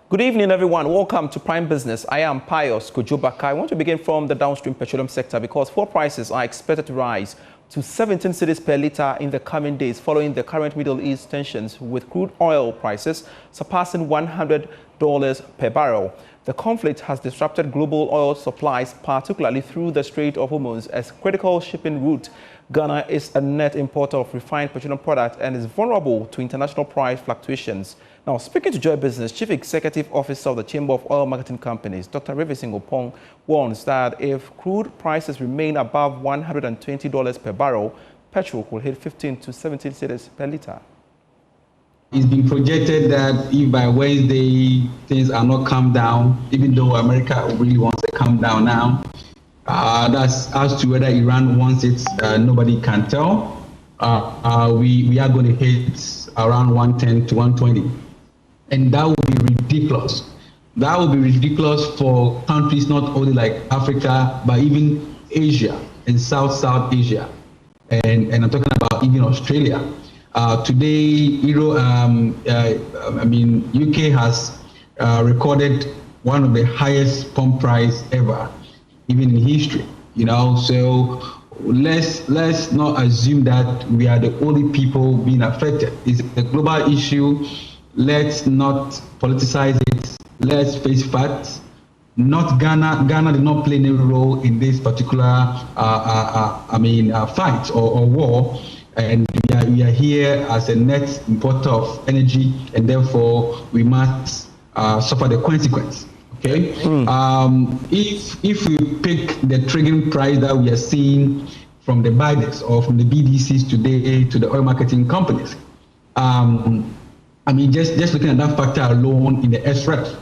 Good evening, everyone. Welcome to Prime Business. I am Pius Kojobaka. I want to begin from the downstream petroleum sector because fuel prices are expected to rise to 17 cedis per litre in the coming days following the current Middle East tensions, with crude oil prices surpassing $100 per barrel. The conflict has disrupted global oil supplies, particularly through the Strait of Hormuz, as critical shipping route. Ghana is a net importer of refined petroleum products and is vulnerable to international price fluctuations. Now, speaking to Joy Business, Chief Executive Officer of the Chamber of Oil Marketing Companies, Dr. Revising Opong, warns that if crude prices remain above $120 per barrel, petrol could hit 15 to 17 cedis per litre. It's been projected that if by Wednesday things are not calmed down, even though America really wants to calm down now, that's as to whether Iran wants it, nobody can tell. We are going to hit around 110 to 120. And that would be ridiculous. That would be ridiculous for countries not only like Africa, but even Asia and South Asia. And I'm talking about even Australia. Today, UK has recorded one of the highest pump price ever, even in history. So let's not assume that we are the only people being affected. It's a global issue. Let's not politicize it. Let's face facts. Not Ghana. Ghana did not play any role in this particular, fight or war. And we are here as a net importer of energy, and therefore we must suffer the consequence. Okay. If we pick the triggering price that we are seeing from the BIDEX or from the BDCs today to the oil marketing companies, just looking at that factor alone in the SREF,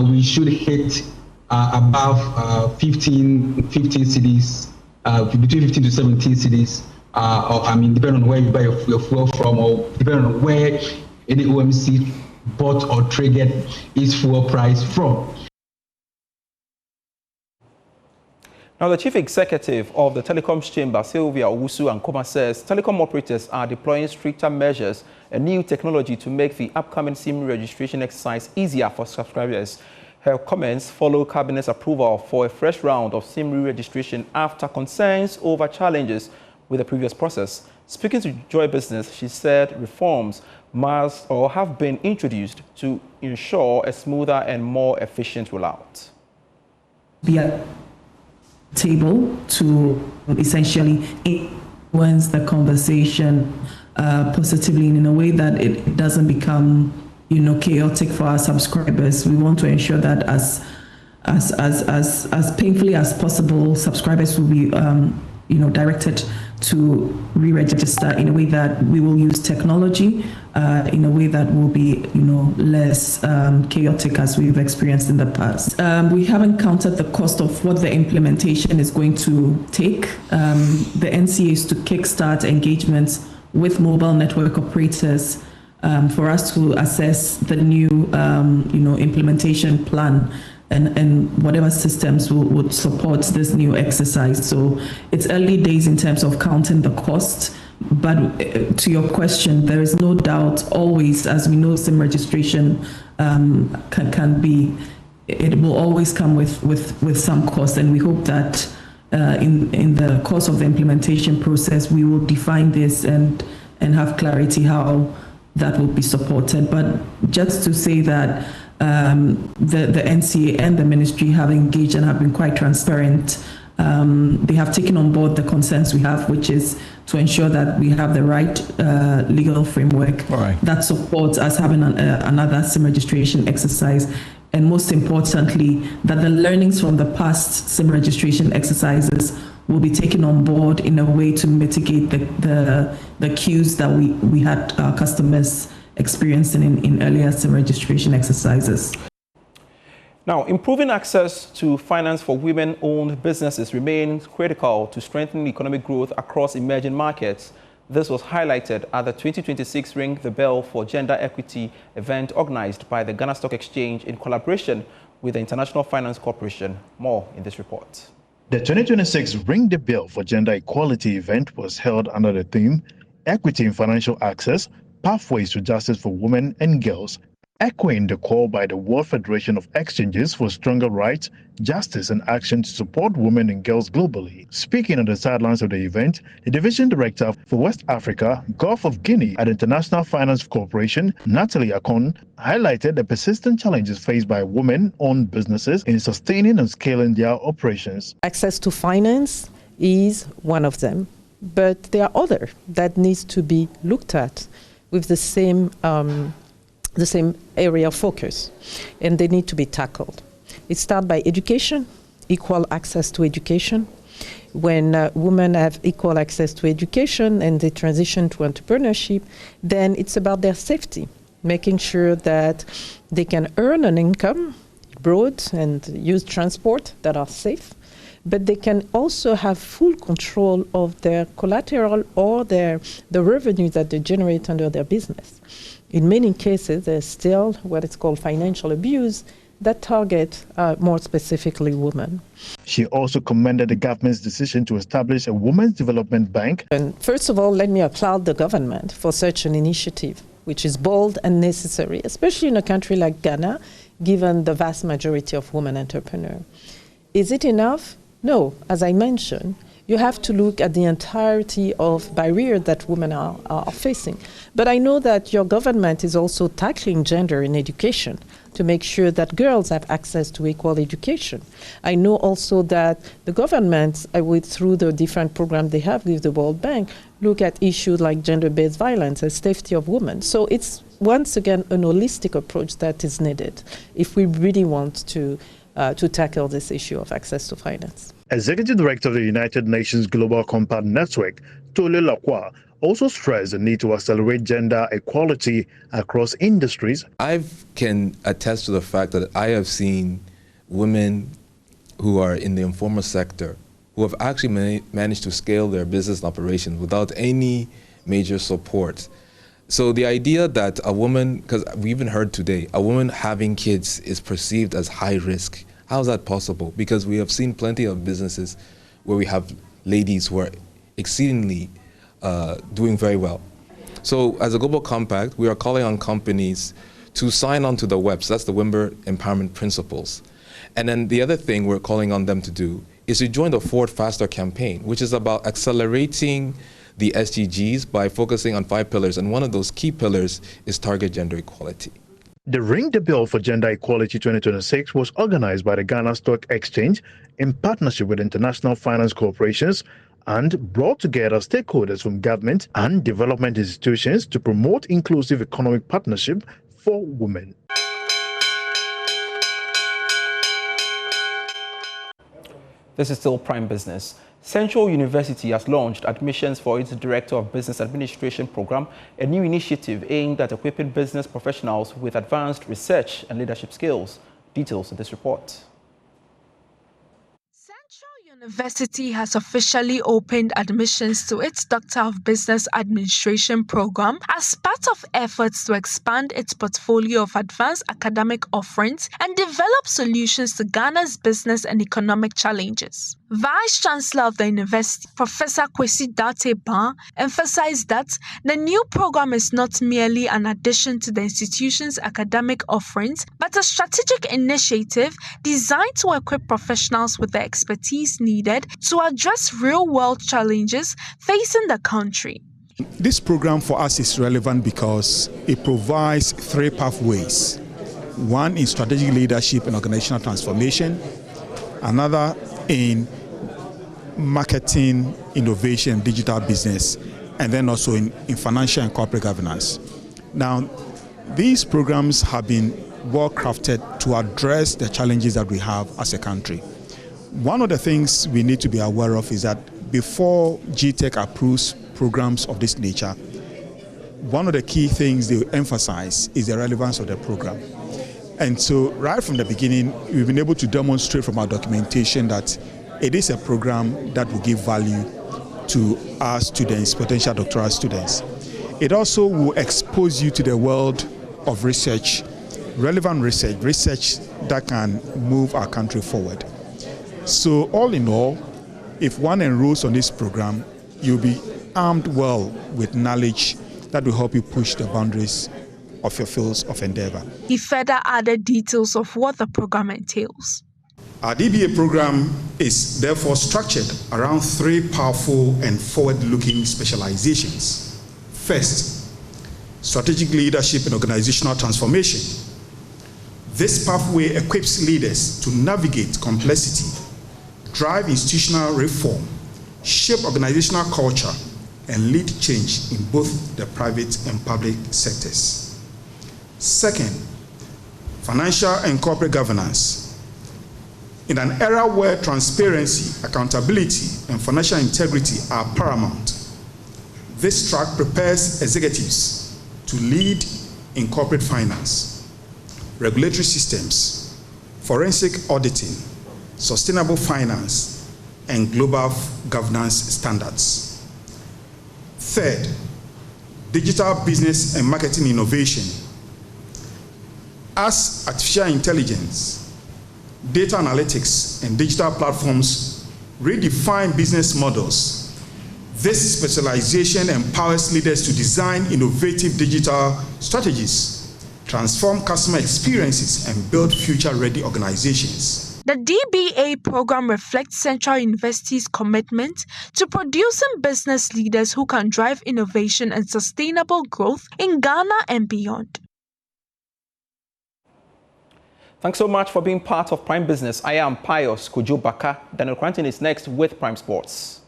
we should hit above 15 cedis, between 15 to 17 cedis. Depending on where you buy your fuel from, or depending on where any OMC bought or triggered its fuel price from. Now, the Chief Executive of the Telecoms Chamber, Sylvia Owusu Ankoma, says telecom operators are deploying stricter measures and new technology to make the upcoming SIM registration exercise easier for subscribers. Her comments follow Cabinet's approval for a fresh round of SIM re-registration after concerns over challenges with the previous process. Speaking to Joy Business, she said reforms must or have been introduced to ensure a smoother and more efficient rollout. Be a table to essentially influence the conversation positively in a way that it doesn't become, chaotic for our subscribers. We want to ensure that as painfully as possible, subscribers will be directed to re-register in a way that we will use technology in a way that will be, less chaotic as we've experienced in the past. We haven't counted the cost of what the implementation is going to take. The NCA is to kickstart engagements with mobile network operators for us to assess the new, implementation plan and whatever systems would support this new exercise. So it's early days in terms of counting the cost. But to your question, there is no doubt always, as we know, SIM registration can be, it will always come with some cost. And we hope that in the course of the implementation process, we will define this and have clarity how that will be supported. But just to say that the NCA and the ministry have engaged and have been quite transparent. They have taken on board the concerns we have, which is to ensure that we have the right legal framework that supports us having another SIM registration exercise. And most importantly, that the learnings from the past SIM registration exercises will be taken on board in a way to mitigate the cues that we had our customers experiencing in earlier SIM registration exercises. Now, improving access to finance for women-owned businesses remains critical to strengthening economic growth across emerging markets. This was highlighted at the 2026 Ring the Bell for Gender Equity event organized by the Ghana Stock Exchange in collaboration with the International Finance Corporation. More in this report. The 2026 Ring the Bell for Gender Equality event was held under the theme Equity in Financial Access, Pathways to Justice for Women and Girls, Echoing the call by the World Federation of Exchanges for stronger rights, justice and action to support women and girls globally. Speaking on the sidelines of the event, the Division Director for West Africa, Gulf of Guinea at International Finance Corporation, Natalie Akon, highlighted the persistent challenges faced by women-owned businesses in sustaining and scaling their operations. Access to finance is one of them, but there are others that needs to be looked at with the same area of focus, and they need to be tackled. It starts by education, equal access to education. When women have equal access to education and they transition to entrepreneurship, then it's about their safety, making sure that they can earn an income abroad and use transport that are safe, but they can also have full control of their collateral or the revenue that they generate under their business. In many cases, there's still what is called financial abuse that target more specifically women. She also commended the government's decision to establish a Women's Development Bank. And first of all, let me applaud the government for such an initiative, which is bold and necessary, especially in a country like Ghana, given the vast majority of women entrepreneurs. Is it enough? No. As I mentioned, you have to look at the entirety of barriers that women are facing. But I know that your government is also tackling gender in education to make sure that girls have access to equal education. I know also that the government, through the different programs they have with the World Bank, look at issues like gender-based violence and safety of women. So it's, once again, an holistic approach that is needed if we really want to tackle this issue of access to finance. Executive Director of the United Nations Global Compact Network, Tole Lacroix, also stressed the need to accelerate gender equality across industries. I can attest to the fact that I have seen women who are in the informal sector who have actually managed to scale their business operations without any major support. So the idea that a woman, because we even heard today, a woman having kids is perceived as high risk. How is that possible? Because we have seen plenty of businesses where we have ladies who are exceedingly doing very well. So as a global compact, we are calling on companies to sign on to the WEPs, that's the Women Empowerment Principles. And then the other thing we're calling on them to do is to join the Forward Faster campaign, which is about accelerating the SDGs by focusing on 5 pillars. And one of those key pillars is target gender equality. The Ring the Bell for Gender Equality 2026 was organized by the Ghana Stock Exchange in partnership with international finance corporations and brought together stakeholders from government and development institutions to promote inclusive economic partnership for women. This is still Prime Business. Central University has launched admissions for its Director of Business Administration program, a new initiative aimed at equipping business professionals with advanced research and leadership skills. Details in this report. University has officially opened admissions to its Doctor of Business Administration program as part of efforts to expand its portfolio of advanced academic offerings and develop solutions to Ghana's business and economic challenges. Vice Chancellor of the University, Professor Kwesi Dateban, emphasized that the new program is not merely an addition to the institution's academic offerings, but a strategic initiative designed to equip professionals with the expertise needed to address real-world challenges facing the country. This program for us is relevant because it provides 3 pathways. One in strategic leadership and organizational transformation, another in marketing, innovation, digital business, and then also in financial and corporate governance. Now, these programs have been well crafted to address the challenges that we have as a country. One of the things we need to be aware of is that before GTech approves programs of this nature, one of the key things they emphasize is the relevance of the program. And so right from the beginning, we've been able to demonstrate from our documentation that it is a program that will give value to our students, potential doctoral students. It also will expose you to the world of research, relevant research that can move our country forward. So all in all, if one enrolls on this program, you'll be armed well with knowledge that will help you push the boundaries of your fields of endeavor. He further added details of what the program entails. Our DBA program is therefore structured around 3 powerful and forward-looking specializations. First, strategic leadership and organizational transformation. This pathway equips leaders to navigate complexity, drive institutional reform, shape organizational culture, and lead change in both the private and public sectors. Second, financial and corporate governance. In an era where transparency, accountability, and financial integrity are paramount, this track prepares executives to lead in corporate finance, regulatory systems, forensic auditing, sustainable finance, and global governance standards. Third, digital business and marketing innovation. As artificial intelligence, data analytics, and digital platforms redefine business models, this specialization empowers leaders to design innovative digital strategies, transform customer experiences, and build future-ready organizations. The DBA program reflects Central University's commitment to producing business leaders who can drive innovation and sustainable growth in Ghana and beyond. Thanks so much for being part of Prime Business. I am Pius Kujubaka. Daniel Quentin is next with Prime Sports.